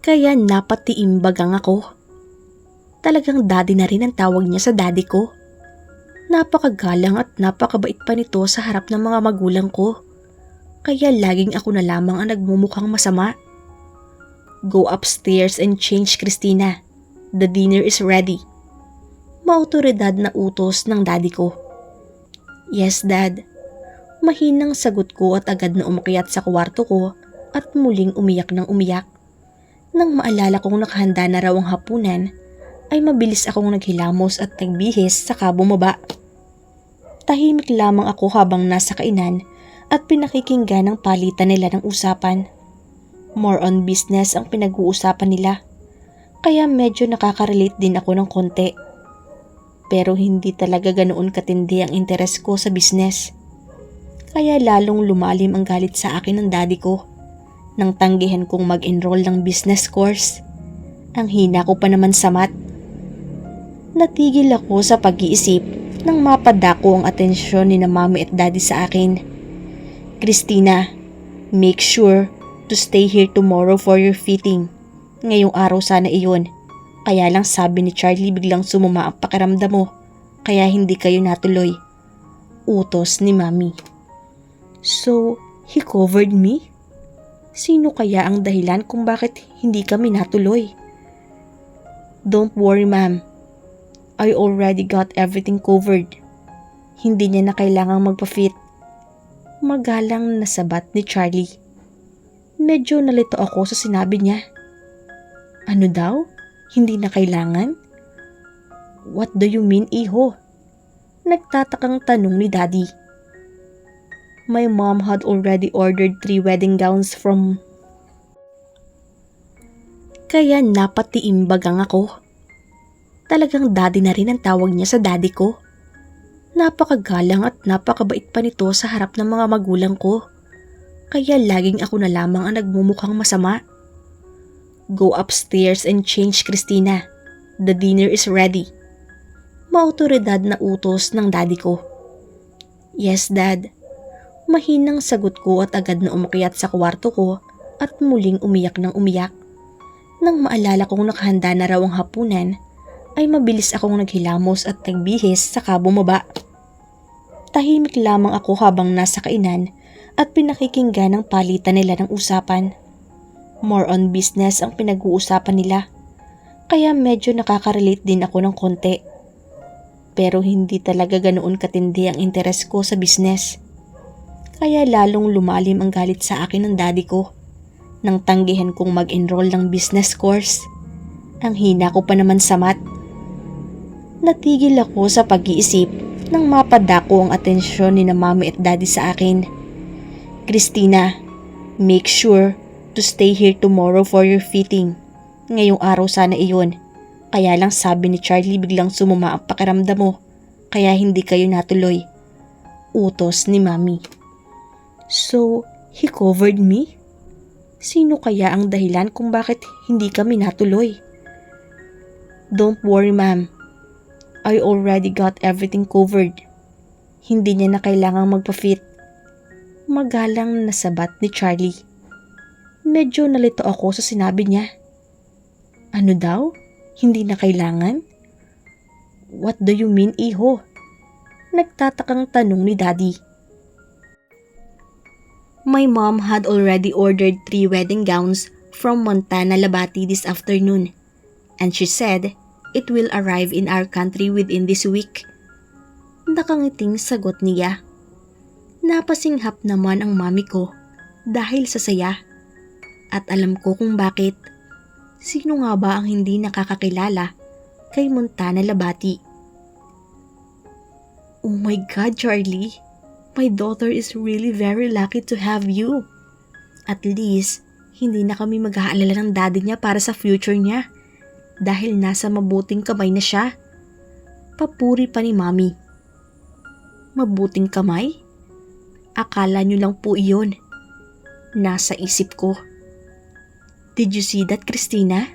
Kaya napatiimbagang ako. Talagang daddy na rin ang tawag niya sa daddy ko. Napakagalang at napakabait pa nito sa harap ng mga magulang ko. Kaya laging ako na lamang ang nagmumukhang masama. Go upstairs and change, Christina. The dinner is ready. Maotoridad na utos ng daddy ko. Yes, dad. Mahinang sagot ko at agad na umakyat sa kwarto ko at muling umiyak ng umiyak. Nang maalala kong nakahanda na raw ang hapunan, ay mabilis akong naghilamos at nagbihis saka bumaba. Tahimik lamang ako habang nasa kainan at pinakikinggan ang palitan nila ng usapan. More on business ang pinag-uusapan nila, kaya medyo nakaka-relate din ako ng konti. Pero hindi talaga ganoon katindi ang interes ko sa business. Kaya lalong lumalim ang galit sa akin ng daddy ko nang tanggihan kong mag-enroll ng business course. Ang hina ko pa naman sa math. Natigil ako sa pag-iisip nang mapadako ang atensyon ni na mami at daddy sa akin. Christina, make sure to stay here tomorrow for your fitting. Ngayong araw sana iyon. Kaya lang sabi ni Charlie biglang sumuma ang pakiramdam mo, kaya hindi kayo natuloy. Utos ni mami. So, he covered me? Sino kaya ang dahilan kung bakit hindi kami natuloy? Don't worry, ma'am. I already got everything covered. Hindi niya na kailangang magpa-fit. Magalang na sabat ni Charlie. Medyo nalito ako sa sinabi niya. Ano daw? Hindi na kailangan? What do you mean, iho? Nagtatakang tanong ni daddy. My mom had already ordered 3 wedding gowns from... Kaya napatiimbagang ako. Talagang daddy na rin ang tawag niya sa daddy ko. Napakagalang at napakabait pa nito sa harap ng mga magulang ko. Kaya laging ako na lamang ang nagmumukhang masama. Go upstairs and change, Christina. The dinner is ready. Maotoridad na utos ng daddy ko. Yes, dad. Mahinang sagot ko at agad na umakyat sa kwarto ko at muling umiyak ng umiyak. Nang maalala kong nakahanda na raw ang hapunan, ay mabilis akong naghilamos at nagbihis saka bumaba. Tahimik lamang ako habang nasa kainan at pinakikinggan ang palitan nila ng usapan. More on business ang pinag-uusapan nila, kaya medyo nakaka-relate din ako ng konti. Pero hindi talaga ganoon katindi ang interes ko sa business. Kaya lalong lumalim ang galit sa akin ng daddy ko nang tanggihan kong mag-enroll ng business course. Ang hina ko pa naman sa math. Natigil ako sa pag-iisip nang mapadako ang atensyon ni na mami at daddy sa akin. Christina, make sure to stay here tomorrow for your fitting. Ngayong araw sana iyon. Kaya lang sabi ni Charlie biglang sumuma ang pakiramdam mo, kaya hindi kayo natuloy. Utos ni mami. So, he covered me? Sino kaya ang dahilan kung bakit hindi kami natuloy? Don't worry, ma'am. I already got everything covered. Hindi niya na kailangang magpa-fit. Magalang na sabat ni Charlie. Medyo nalito ako sa sinabi niya. Ano daw? Hindi na kailangan? What do you mean, iho? Nagtatakang tanong ni daddy. My mom had already ordered 3 wedding gowns from Montana Labati this afternoon, and she said it will arrive in our country within this week. Nakangiting sagot niya. Napasinghap naman ang mami ko dahil sa saya. At alam ko kung bakit. Sino nga ba ang hindi nakakakilala kay Montana Labati? Oh my God, Charlie. My daughter is really very lucky to have you. At least, hindi na kami mag-aalala ng daddy niya para sa future niya. Dahil nasa mabuting kamay na siya. Papuri pa ni mami. Mabuting kamay? Akala niyo lang po iyon. Nasa isip ko. Did you see that, Christina?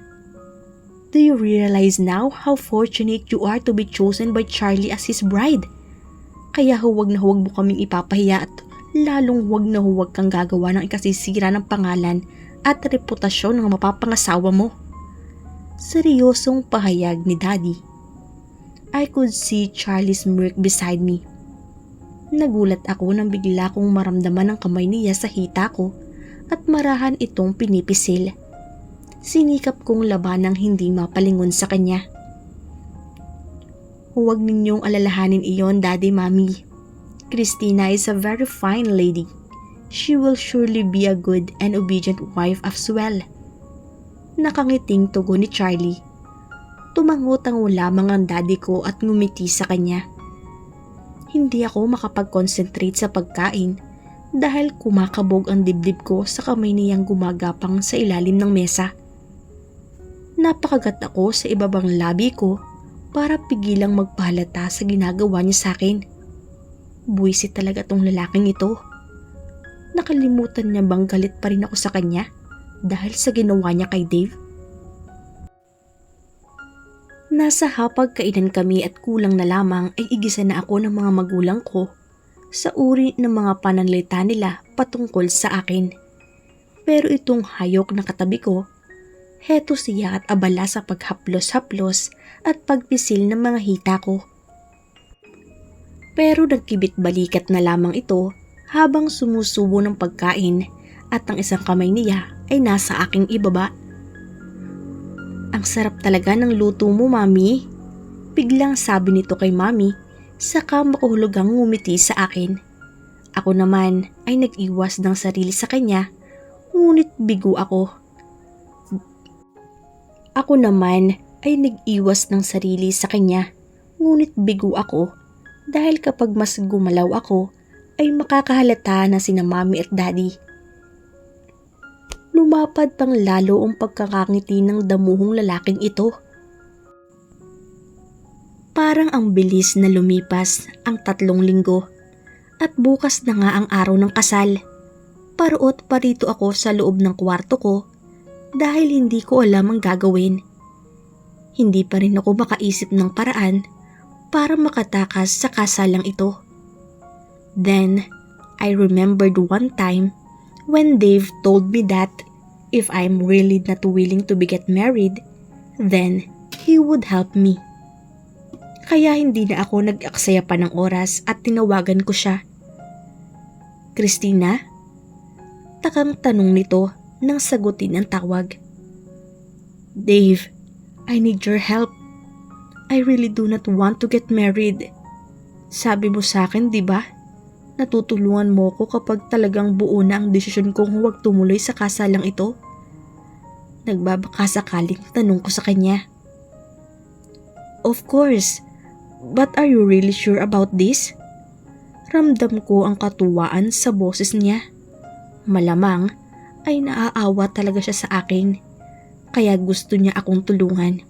Do you realize now how fortunate you are to be chosen by Charlie as his bride? Kaya huwag na huwag mo kaming ipapahiya at lalong huwag na huwag kang gagawa ng ikasisira ng pangalan at reputasyon ng mapapangasawa mo. Seryosong pahayag ni Daddy. I could see Charlie's smirk beside me. Nagulat ako nang bigla kong maramdaman ang kamay niya sa hita ko at marahan itong pinipisil. Sinikap kong labanang hindi mapalingon sa kanya. Huwag ninyong alalahanin iyon, Daddy, Mommy. Christina is a very fine lady. She will surely be a good and obedient wife as well. Nakangiting tugon ni Charlie. Tumango-tango lamang ang daddy ko at ngumiti sa kanya. Hindi ako makapag-concentrate sa pagkain dahil kumakabog ang dibdib ko sa kamay niyang gumagapang sa ilalim ng mesa. Napakagat ako sa ibabang labi ko para pigilang magpahalata sa ginagawa niya sa akin. Buwisit talaga tong lalaking ito. Nakalimutan niya bang galit pa rin ako sa kanya dahil sa ginawa niya kay Dave? Nasa hapagkainan kami at kulang na lamang ay igisa na ako ng mga magulang ko sa uri ng mga pananalita nila patungkol sa akin. Pero itong hayok na katabi ko, heto siya at abala sa paghaplos-haplos at pagpisil ng mga hita ko. Pero nagkibit-balikat na lamang ito habang sumusubo ng pagkain at ang isang kamay niya ay nasa aking ibaba. Ang sarap talaga ng luto mo, Mami. Biglang sabi nito kay Mami, saka makahulugang ngumiti sa akin. Ako naman ay nag-iwas ng sarili sa kanya, ngunit bigo ako. Dahil kapag mas gumalaw ako, ay makakahalata na sina Mami at Daddy. Lumapad pang lalo ang pagkakangiti ng damuhong lalaking ito. Parang ang bilis na lumipas ang 3 linggo at bukas na nga ang araw ng kasal. Paruot parito ako sa loob ng kwarto ko dahil hindi ko alam ang gagawin. Hindi pa rin ako makaisip ng paraan para makatakas sa kasalang ito. Then, I remembered one time when Dave told me that if I'm really not willing to get married, then he would help me. Kaya hindi na ako nag-aksaya pa ng oras at tinawagan ko siya. Christina? Takang tanong nito nang sagutin ang tawag. Dave, I need your help. I really do not want to get married. Sabi mo sa akin, di ba? Natutulungan mo ko kapag talagang buo na ang desisyon kong huwag tumuloy sa kasalang ito. Nagbabaka sakaling tanong ko sa kanya. Of course, but are you really sure about this? Ramdam ko ang katuwaan sa boses niya. Malamang ay naaawa talaga siya sa akin, kaya gusto niya akong tulungan.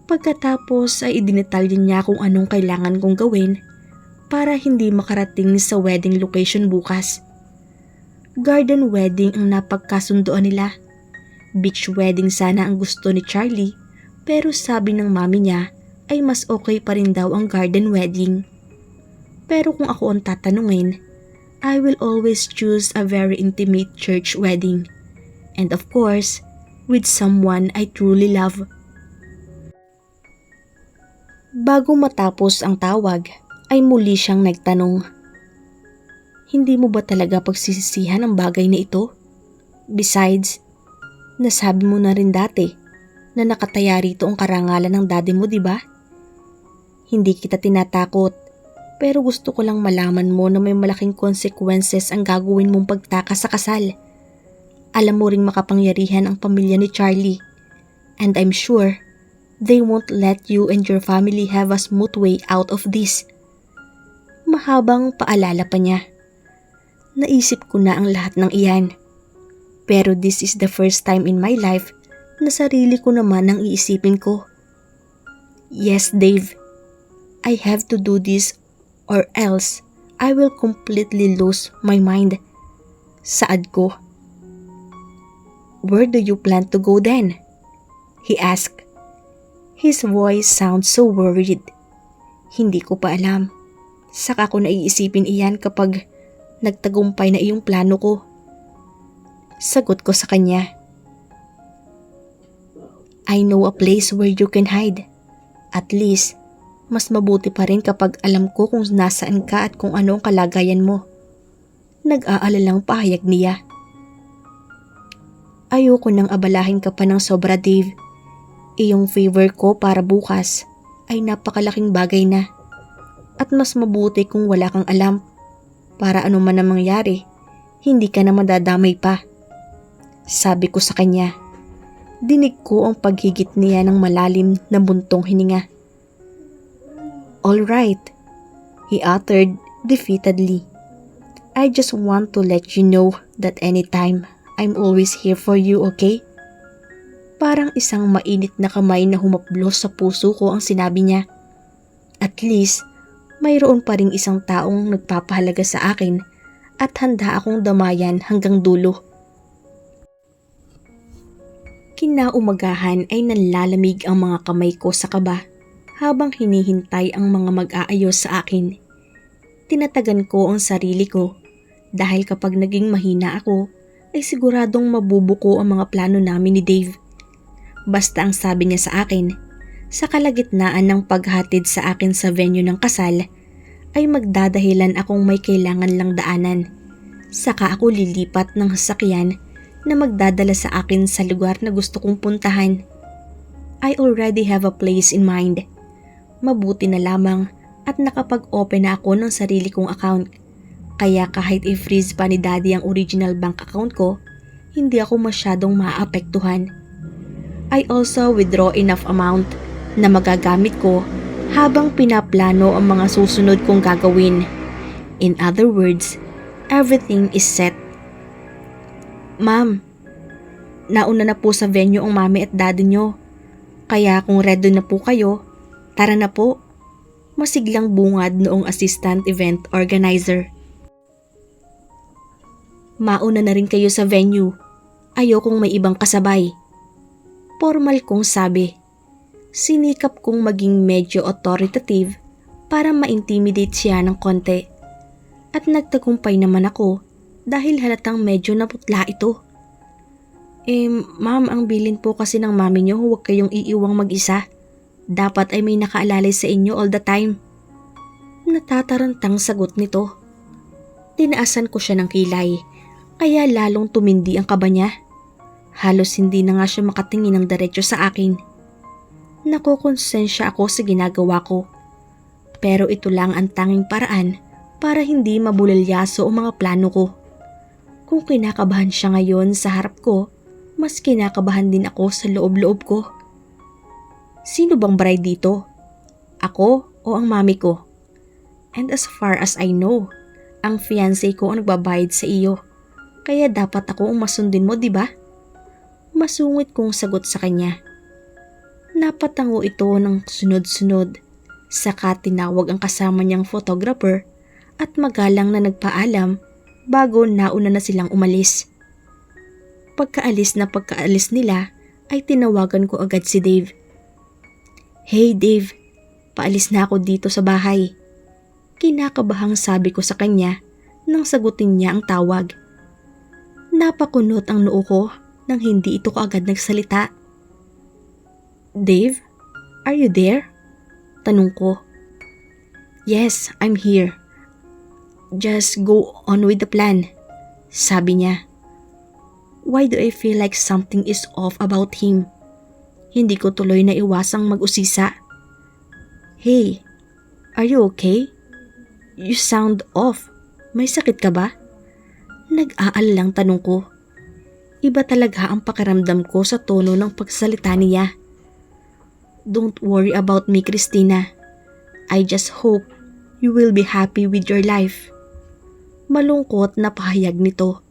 Pagkatapos ay idinetalye niya kung anong kailangan kong gawin para hindi makarating sa wedding location bukas. Garden wedding ang napagkasunduan nila. Beach wedding sana ang gusto ni Charlie, pero sabi ng mami niya ay mas okay pa rin daw ang garden wedding. Pero kung ako ang tatanungin, I will always choose a very intimate church wedding. And of course, with someone I truly love. Bago matapos ang tawag, ay muli siyang nagtanong. Hindi mo ba talaga pagsisisihan ang bagay na ito? Besides, nasabi mo na rin dati na nakataya rito ang karangalan ng daddy mo, di ba? Hindi kita tinatakot, pero gusto ko lang malaman mo na may malaking consequences ang gagawin mong pagtakas sa kasal. Alam mo ring makapangyarihan ang pamilya ni Charlie, and I'm sure they won't let you and your family have a smooth way out of this. Mahabang paalala pa niya. Naisip ko na ang lahat ng iyan. Pero this is the first time in my life na sarili ko naman ang iisipin ko. Yes, Dave. I have to do this or else I will completely lose my mind. Saad ko. Where do you plan to go then? He asked. His voice sounds so worried. Hindi ko pa alam. Saka ko naiisipin iyan kapag nagtagumpay na iyong plano ko. Sagot ko sa kanya. I know a place where you can hide. At least, mas mabuti pa rin kapag alam ko kung nasaan ka at kung ano ang kalagayan mo. Nag-aalalang pahayag niya. Ayoko nang abalahin ka pa ng sobra, Dave. Iyong favor ko para bukas ay napakalaking bagay na. At mas mabuti kung wala kang alam. Para ano man ang mangyari, hindi ka na madadamay pa. Sabi ko sa kanya. Dinig ko ang paghigit niya ng malalim na buntong hininga. All right, he uttered defeatedly. I just want to let you know that anytime, I'm always here for you, okay? Parang isang mainit na kamay na humaplos sa puso ko ang sinabi niya. At least, mayroon pa ring isang taong nagpapahalaga sa akin at handa akong damayan hanggang dulo. Kinaumagahan ay nanlalamig ang mga kamay ko sa kaba habang hinihintay ang mga mag-aayos sa akin. Tinatagan ko ang sarili ko dahil kapag naging mahina ako ay siguradong mabubuko ang mga plano namin ni Dave. Basta ang sabi niya sa akin, sa kalagitnaan ng paghatid sa akin sa venue ng kasal ay magdadahilan akong may kailangan lang daanan. Saka ako lilipat ng sasakyan na magdadala sa akin sa lugar na gusto kong puntahan. I already have a place in mind. Mabuti na lamang at nakapag-open na ako ng sarili kong account. Kaya kahit i-freeze pa ni Daddy ang original bank account ko, hindi ako masyadong maapektuhan. I also withdraw enough amount na magagamit ko habang pinaplano ang mga susunod kong gagawin. In other words, everything is set. Ma'am, nauna na po sa venue ang mami at daddy nyo. Kaya kung ready na po kayo, tara na po. Masiglang bungad noong assistant event organizer. Mauna na rin kayo sa venue. Ayokong may ibang kasabay. Formal kong sabi. Sinikap kong maging medyo authoritative para ma-intimidate siya ng konti. At nagtagumpay naman ako dahil halatang medyo naputla ito. Ma'am, ang bilin po kasi ng mami niyo, huwag kayong iiwang mag-isa. Dapat ay may nakaalalay sa inyo all the time. Natatarantang sagot nito. Tinaasan ko siya ng kilay, kaya lalong tumindi ang kaba niya. Halos hindi na nga siya makatingin ng diretso sa akin. Nakokonsensya ako sa ginagawa ko. Pero ito lang ang tanging paraan para hindi mabulilyaso ang mga plano ko. Kung kinakabahan siya ngayon sa harap ko, mas kinakabahan din ako sa loob-loob ko. Sino bang bride dito? Ako o ang mami ko? And as far as I know, ang fiancé ko ang nagbabayad sa iyo. Kaya dapat ako ang masundin mo, di ba? Masungit kong sagot sa kanya. Napatango ito ng sunod-sunod. Saka tinawag ang kasama niyang photographer at magalang na nagpaalam bago nauna na silang umalis. Pagkaalis nila ay tinawagan ko agad si Dave. Hey Dave, paalis na ako dito sa bahay. Kinakabahang sabi ko sa kanya nang sagutin niya ang tawag. Napakunot ang noo ko nang hindi ito kaagad nagsalita. Dave, are you there? Tanong ko. Yes, I'm here. Just go on with the plan, sabi niya. Why do I feel like something is off about him? Hindi ko tuloy na iwasang mag-usisa. Hey, are you okay? You sound off. May sakit ka ba? Nag-aalalang tanong ko. Iba talaga ang pakiramdam ko sa tono ng pagsalita niya. Don't worry about me, Christina. I just hope you will be happy with your life. Malungkot na pahayag nito.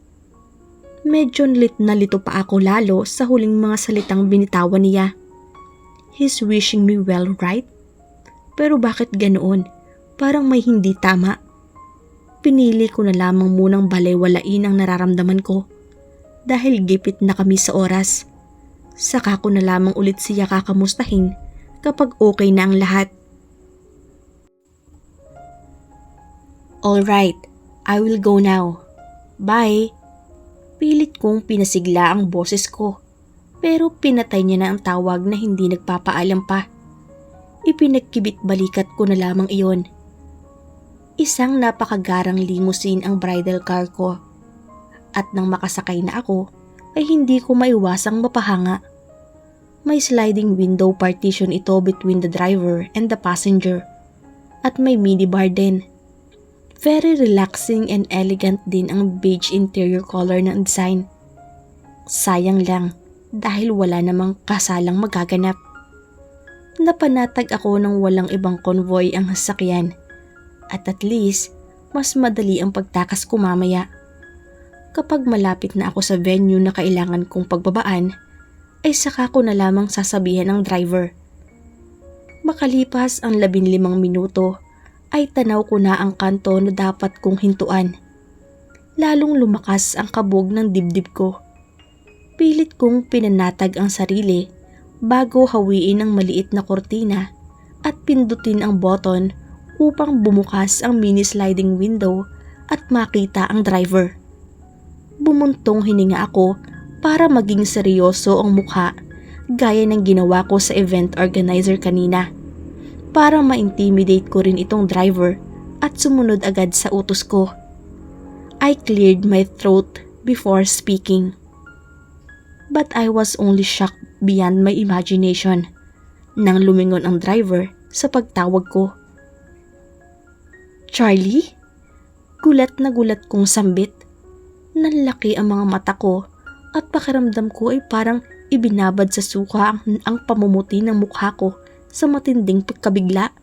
Medyo nalito pa ako lalo sa huling mga salitang binitawan niya. He's wishing me well, right? Pero bakit ganoon? Parang may hindi tama. Pinili ko na lamang munang balewalain ang nararamdaman ko. Dahil gipit na kami sa oras. Saka ko na lamang ulit siya kakamustahin kapag okay na ang lahat. Alright, I will go now. Bye! Pilit kong pinasigla ang boses ko, pero pinatay niya na ang tawag na hindi nagpapaalam pa. Ipinagkibit balikat ko na lamang iyon. Isang napakagarang limousine ang bridal car ko, at nang makasakay na ako ay hindi ko maiwasang mapahanga. May sliding window partition ito between the driver and the passenger, at may minibar din. Very relaxing and elegant din ang beige interior color ng design. Sayang lang dahil wala namang kasalang magaganap. Napanatag ako ng walang ibang convoy ang sasakyan, at least mas madali ang pagtakas ko mamaya. Kapag malapit na ako sa venue na kailangan kong pagbabaan, ay saka ko na lamang sasabihan ng driver. Makalipas ang 15 minuto ay tanaw ko na ang kanto na dapat kong hintuan. Lalong lumakas ang kabog ng dibdib ko. Pilit kong pinanatag ang sarili bago hawiin ang maliit na kortina at pindutin ang button upang bumukas ang mini sliding window at makita ang driver. Bumuntong hininga ako para maging seryoso ang mukha gaya ng ginawa ko sa event organizer kanina, para ma-intimidate ko rin itong driver at sumunod agad sa utos ko. I cleared my throat before speaking. But I was only shocked beyond my imagination nang lumingon ang driver sa pagtawag ko. Charlie? Gulat na gulat kong sambit. Nanlaki ang mga mata ko at pakiramdam ko ay parang ibinabad sa suka ang pamumuti ng mukha ko sa matinding pagkabigla.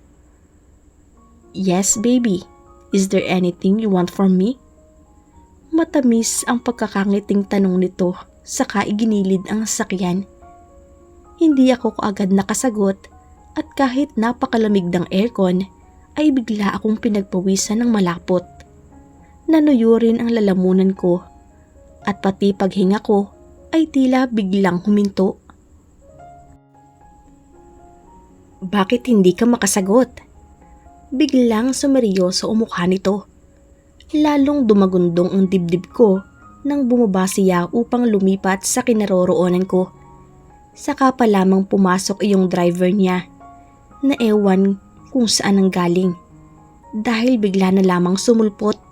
Yes, baby. Is there anything you want from me? Matamis ang pagkakangiting tanong nito, saka iginilid ang sasakyan. Hindi ako kaagad nakasagot at kahit napakalamig ng aircon ay bigla akong pinagpawisan ng malapot. Nanuyo rin ang lalamunan ko at pati paghinga ko ay tila biglang huminto. Bakit hindi ka makasagot? Biglang sumeryoso ang mukha nito. Lalong dumagundong ang dibdib ko nang bumaba siya upang lumipat sa kinaroroonan ko. Saka pa lamang pumasok iyong driver niya na ewan kung saan ang galing dahil bigla na lamang sumulpot.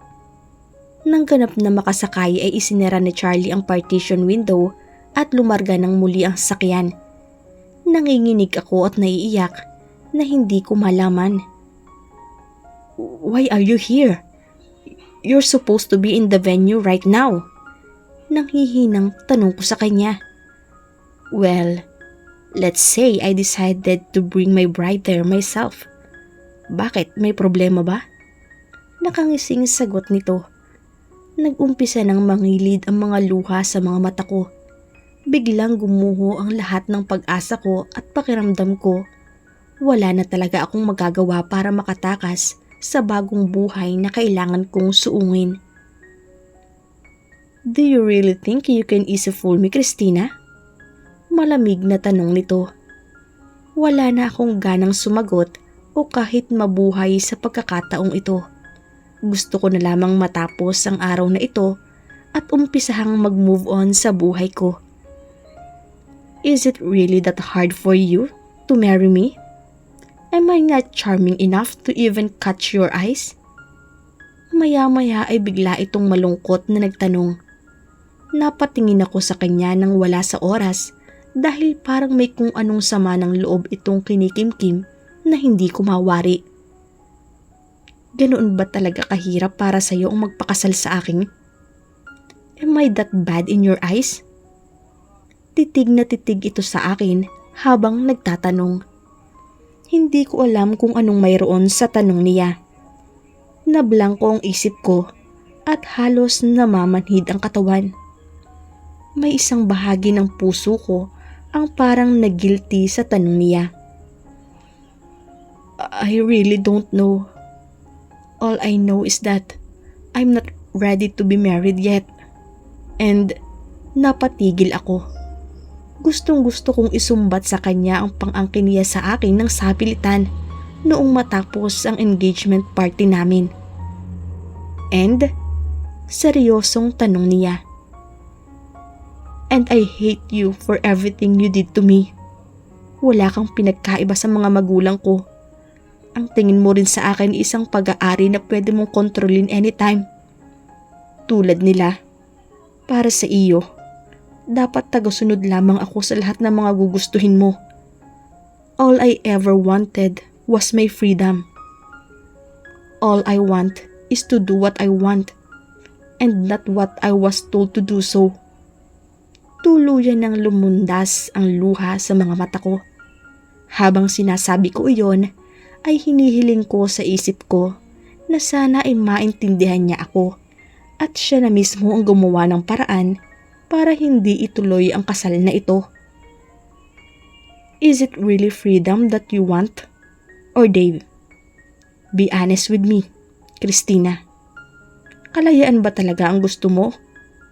Nang ganap na makasakay ay isinara ni Charlie ang partition window at lumarga ng muli ang sasakyan. Nanginginig ako at naiiyak na hindi ko malaman. Why are you here? You're supposed to be in the venue right now. Nanghihinang tanong ko sa kanya. Well, let's say I decided to bring my bride there myself. Bakit? May problema ba? Nakangising sagot nito. Nag-umpisa ng mangilid ang mga luha sa mga mata ko. Biglang gumuho ang lahat ng pag-asa ko at pakiramdam ko wala na talaga akong magagawa para makatakas sa bagong buhay na kailangan kong suungin. Do you really think you can easily fool me, Christina? Malamig na tanong nito. Wala na akong ganang sumagot o kahit mabuhay sa pagkakataong ito. Gusto ko na lamang matapos ang araw na ito at umpisahang mag-move on sa buhay ko. Is it really that hard for you to marry me? Am I not charming enough to even catch your eyes? Maya-maya ay bigla itong malungkot na nagtanong. Napatingin ako sa kanya nang wala sa oras dahil parang may kung anong sama ng loob itong kinikimkim na hindi ko mawari. Ganoon ba talaga kahirap para sa iyo ang magpakasal sa akin? Am I that bad in your eyes? Titig na titig ito sa akin habang nagtatanong. Hindi ko alam kung anong mayroon sa tanong niya. Nablangko ang isip ko at halos namamanhid ang katawan. May isang bahagi ng puso ko ang parang nagilty sa tanong niya. I really don't know. All I know is that I'm not ready to be married yet. And napatigil ako. Gustong-gusto kong isumbat sa kanya ang pang-angkin niya sa akin ng sapilitan noong matapos ang engagement party namin. And seryosong tanong niya. And I hate you for everything you did to me. Wala kang pinagkaiba sa mga magulang ko. Ang tingin mo rin sa akin isang pag-aari na pwede mong kontrolin anytime. Tulad nila, para sa iyo, dapat tagasunod lamang ako sa lahat ng mga gugustuhin mo. All I ever wanted was my freedom. All I want is to do what I want and not what I was told to do so. Tuluyan ng lumundas ang luha sa mga mata ko. Habang sinasabi ko iyon, ay hinihiling ko sa isip ko na sana ay maintindihan niya ako at siya na mismo ang gumawa ng paraan para hindi ituloy ang kasal na ito. Is it really freedom that you want? Or Dave? Be honest with me, Christina. Kalayaan ba talaga ang gusto mo?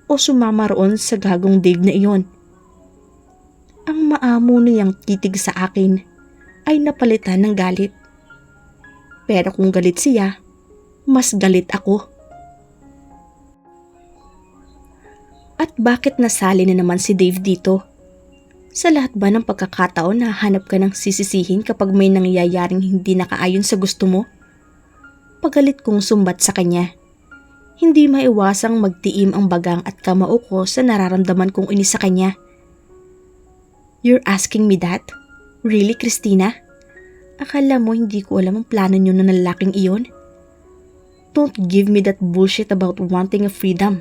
O sumama roon sa gagong Dave na iyon? Ang maamo niyang titig sa akin ay napalitan ng galit. Pero kung galit siya, mas galit ako. At bakit nasali na naman si Dave dito? Sa lahat ba ng pagkakataon na hanap ka ng sisisihin kapag may nangyayaring hindi nakaayon sa gusto mo? Pagalit kong sumbat sa kanya. Hindi maiwasang magtiim ang bagang at kamao ko sa nararamdaman kong inis sa kanya. You're asking me that? Really, Christina? Akala mo hindi ko alam ang plano niyo na lalaking iyon? Don't give me that bullshit about wanting a freedom.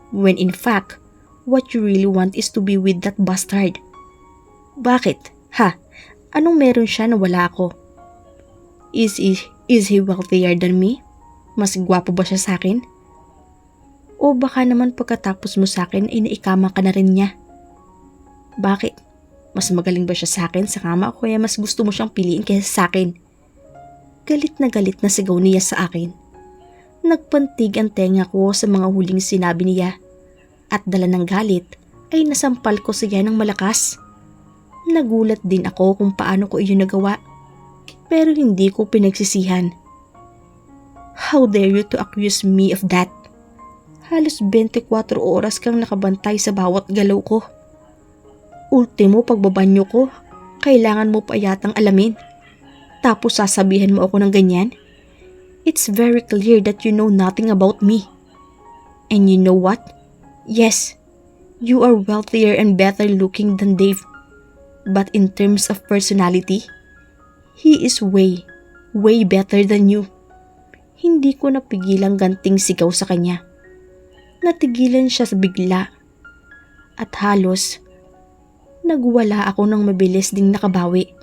When in fact, what you really want is to be with that bastard. Bakit? Ha? Anong meron siya na wala ako? Is he wealthier than me? Mas gwapo ba siya sa akin? O baka naman pagkatapos mo sa akin ay naikama ka na rin niya? Bakit? Mas magaling ba siya sa akin sa kama o kaya mas gusto mo siyang piliin kaysa sa akin? Galit na sigaw niya sa akin. Nagpantig ang tenga ko sa mga huling sinabi niya at dala ng galit ay nasampal ko siya ng malakas. Nagulat din ako kung paano ko iyon nagawa pero hindi ko pinagsisihan. How dare you to accuse me of that? Halos 24 oras kang nakabantay sa bawat galaw ko. Ultimo pagbabanyo ko, kailangan mo pa yatang alamin. Tapos sasabihan mo ako ng ganyan? It's very clear that you know nothing about me. And you know what? Yes, you are wealthier and better looking than Dave. But in terms of personality, he is way better than you. Hindi ko napigilang ganting sigaw sa kanya. Natigilan siya sa bigla. At halos nagwala ako ng mabilis ding nakabawi.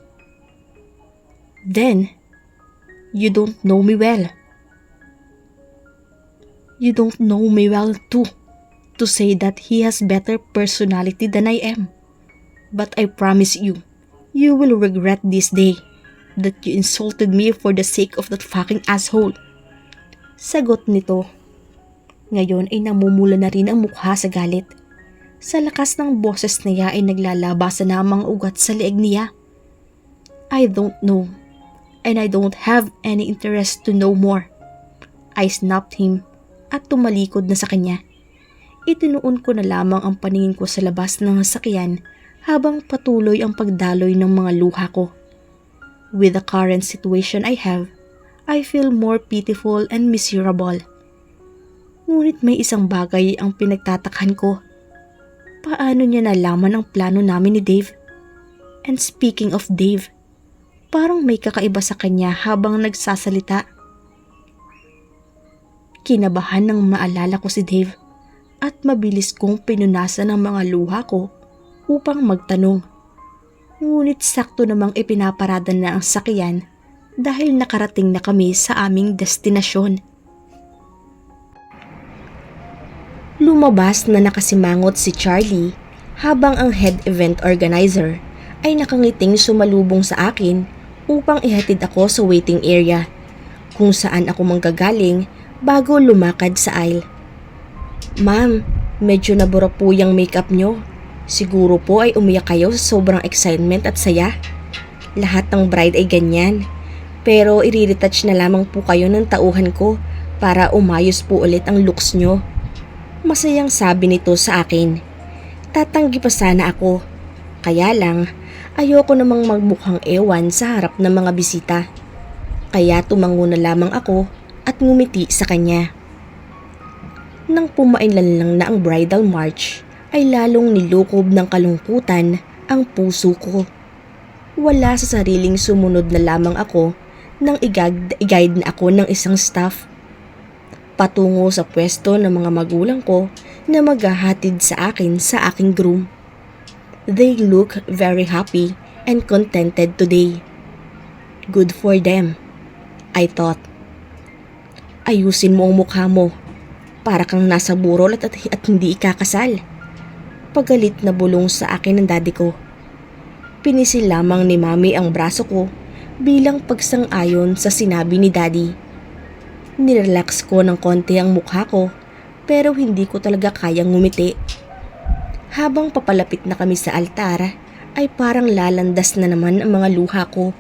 Then, you don't know me well. You don't know me well too, to say that he has better personality than I am. But I promise you, you will regret this day that you insulted me for the sake of that fucking asshole. Sagot nito. Ngayon ay namumula na rin ang mukha sa galit. Sa lakas ng boses niya ay naglalabasan na ang mga ugat sa leeg niya. I don't know, and I don't have any interest to know more. I snapped him at tumalikod na sa kanya. Itinuon ko na lamang ang paningin ko sa labas ng sasakyan habang patuloy ang pagdaloy ng mga luha ko. With the current situation I have, I feel more pitiful and miserable. Ngunit may isang bagay ang pinagtatakhan ko. Paano niya nalaman ang plano namin ni Dave? And speaking of Dave, parang may kakaiba sa kanya habang nagsasalita. Kinabahan nang maalala ko si Dave at mabilis kong pinunasan ang mga luha ko upang magtanong. Ngunit sakto namang ipinaparada na ang sakyan dahil nakarating na kami sa aming destinasyon. Lumabas na nakasimangot si Charlie habang ang head event organizer ay nakangiting sumalubong sa akin upang ihatid ako sa waiting area kung saan ako manggagaling bago lumakad sa aisle. Ma'am, medyo nabura po yung makeup nyo. Siguro po ay umiyak kayo sa sobrang excitement at saya. Lahat ng bride ay ganyan. Pero i-retouch na lamang po kayo ng tauhan ko para umayos po ulit ang looks nyo. Masayang sabi nito sa akin. Tatanggi pa sana ako. Kaya lang, ayoko namang magmukhang ewan sa harap ng mga bisita. Kaya tumango na lamang ako at ngumiti sa kanya. Nang pumainlan lang na ang bridal march, ay lalong nilukob ng kalungkutan ang puso ko. Wala sa sariling sumunod na lamang ako nang i-guide na ako ng isang staff. Patungo sa pwesto ng mga magulang ko na maghahatid sa akin sa aking groom. They look very happy and contented today. Good for them, I thought. Ayusin mo ang mukha mo. Para kang nasa burol at hindi ikakasal. Pagalit na bulong sa akin ng daddy ko. Pinisil lamang ni mami ang braso ko bilang pagsang-ayon sa sinabi ni daddy. Nirelax ko ng konti ang mukha ko pero hindi ko talaga kayang ngumiti. Habang papalapit na kami sa altar ay parang lalandas na naman ang mga luha ko.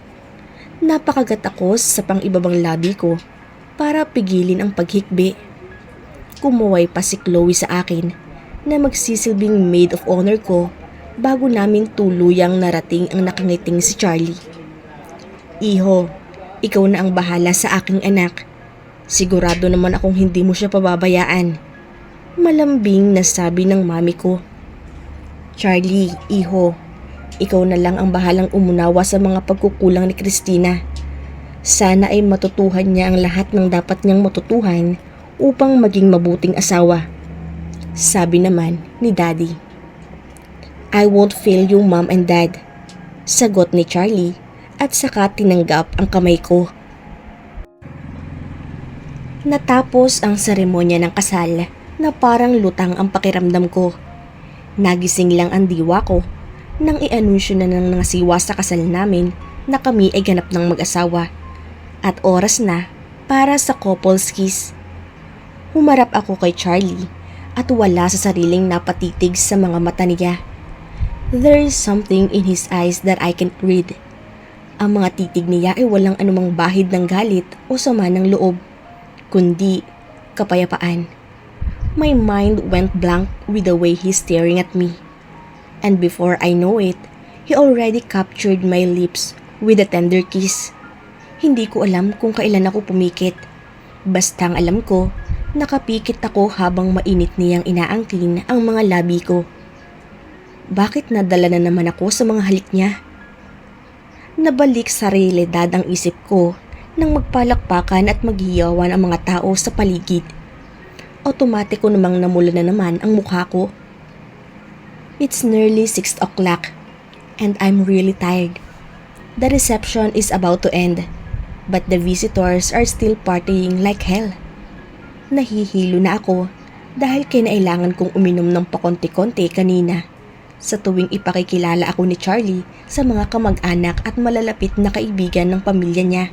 Napakagat ako sa pang-ibabang labi ko para pigilin ang paghikbi. Kumuway pa si Chloe sa akin na magsisilbing maid of honor ko bago namin tuluyang narating ang nakangiting si Charlie. Iho, ikaw na ang bahala sa aking anak. Sigurado naman akong hindi mo siya pababayaan. Malambing na sabi ng mami ko. Charlie, iho, ikaw na lang ang bahalang umunawa sa mga pagkukulang ni Christina. Sana ay matutuhan niya ang lahat ng dapat niyang matutuhan upang maging mabuting asawa. Sabi naman ni Daddy. I won't fail you, Mom and Dad. Sagot ni Charlie at saka tinanggap ang kamay ko. Natapos ang seremonya ng kasal na parang lutang ang pakiramdam ko. Nagising lang ang diwa ko nang i-anunsyo na ng nangasiwa sa kasal namin na kami ay ganap ng mag-asawa at oras na para sa couple's kiss. Humarap ako kay Charlie at wala sa sariling napatitig sa mga mata niya. There is something in his eyes that I can't read. Ang mga titig niya ay walang anumang bahid ng galit o sama ng loob, kundi kapayapaan. My mind went blank with the way he's staring at me. And before I know it, he already captured my lips with a tender kiss. Hindi ko alam kung kailan ako pumikit. Bastang alam ko, nakapikit ako habang mainit niyang inaangkin ang mga labi ko. Bakit nadala na naman ako sa mga halik niya? Nabalik sa realidad ang isip ko nang magpalakpakan at maghiyawan ang mga tao sa paligid. Otomatiko namang namula na naman ang mukha ko. It's nearly 6 o'clock and I'm really tired. The reception is about to end, but the visitors are still partying like hell. Nahihilo na ako dahil kinailangan kong uminom ng pakonti-konti kanina sa tuwing ipakikilala ako ni Charlie sa mga kamag-anak at malalapit na kaibigan ng pamilya niya.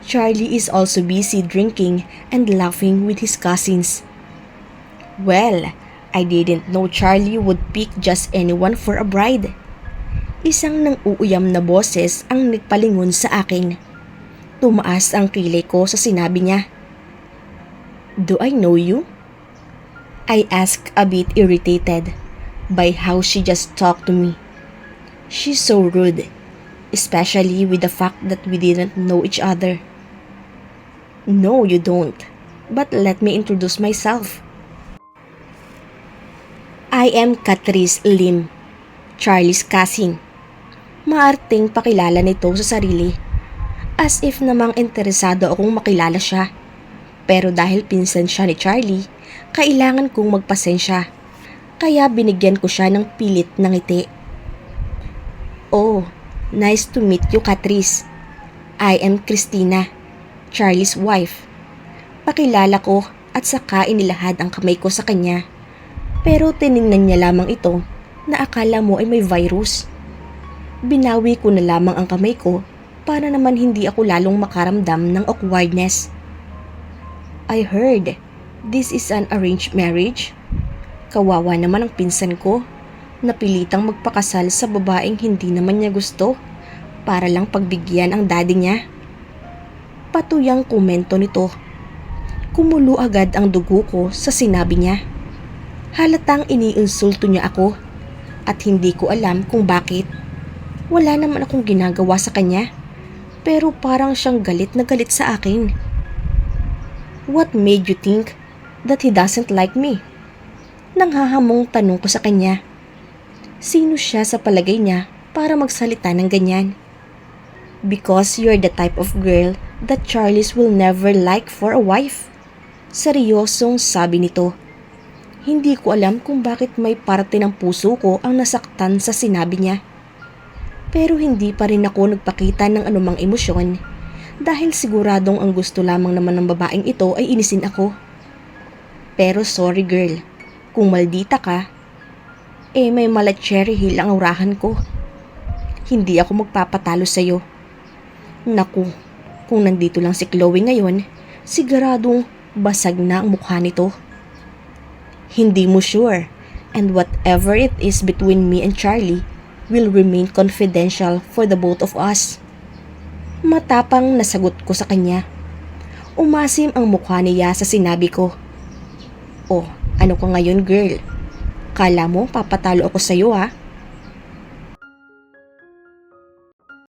Charlie is also busy drinking and laughing with his cousins. Well, I didn't know Charlie would pick just anyone for a bride. Isang nang-uuyam na boses ang nagpalingon sa akin. Tumaas ang kilay ko sa sinabi niya. Do I know you? I asked a bit irritated by how she just talked to me. She's so rude, especially with the fact that we didn't know each other. No, you don't. But let me introduce myself. I am Catrice Lim, Charlie's cousin. Maarting pakilala nito sa sarili. As if namang interesado akong makilala siya. Pero dahil pinsan siya ni Charlie, kailangan kong magpasensya. Kaya binigyan ko siya ng pilit na ngiti. Oh, nice to meet you, Catrice. I am Christina, Charlie's wife. Pakilala ko at saka inilahad ang kamay ko sa kanya. Pero tiningnan niya lamang ito na akala mo ay may virus. Binawi ko na lamang ang kamay ko para naman hindi ako lalong makaramdam ng awkwardness. I heard this is an arranged marriage. Kawawa naman ang pinsan ko. Napilitang magpakasal sa babaeng hindi naman niya gusto para lang pagbigyan ang daddy niya. Patuyang komento nito. Kumulo agad ang dugo ko sa sinabi niya. Halatang iniinsulto niya ako at hindi ko alam kung bakit. Wala naman akong ginagawa sa kanya, pero parang siyang galit na galit sa akin. What made you think that he doesn't like me? Nanghahamong tanong ko sa kanya. Sino siya sa palagay niya para magsalita ng ganyan? Because you're the type of girl that Charlie's will never like for a wife. Seryosong sabi nito. Hindi ko alam kung bakit may parte ng puso ko ang nasaktan sa sinabi niya. Pero hindi pa rin ako nagpakita ng anumang emosyon dahil siguradong ang gusto lamang naman ng babaeng ito ay inisin ako. Pero sorry girl, kung maldita ka, may mala Cherry Hill ang aurahan ko. Hindi ako magpapatalo sa'yo. Naku, kung nandito lang si Chloe ngayon, siguradong basag na ang mukha nito. Hindi mo sure, and whatever it is between me and Charlie will remain confidential for the both of us. Matapang nasagot ko sa kanya. Umasim ang mukha niya sa sinabi ko. Oh, ano ka ngayon girl? Kala mo papatalo ako sa'yo ha?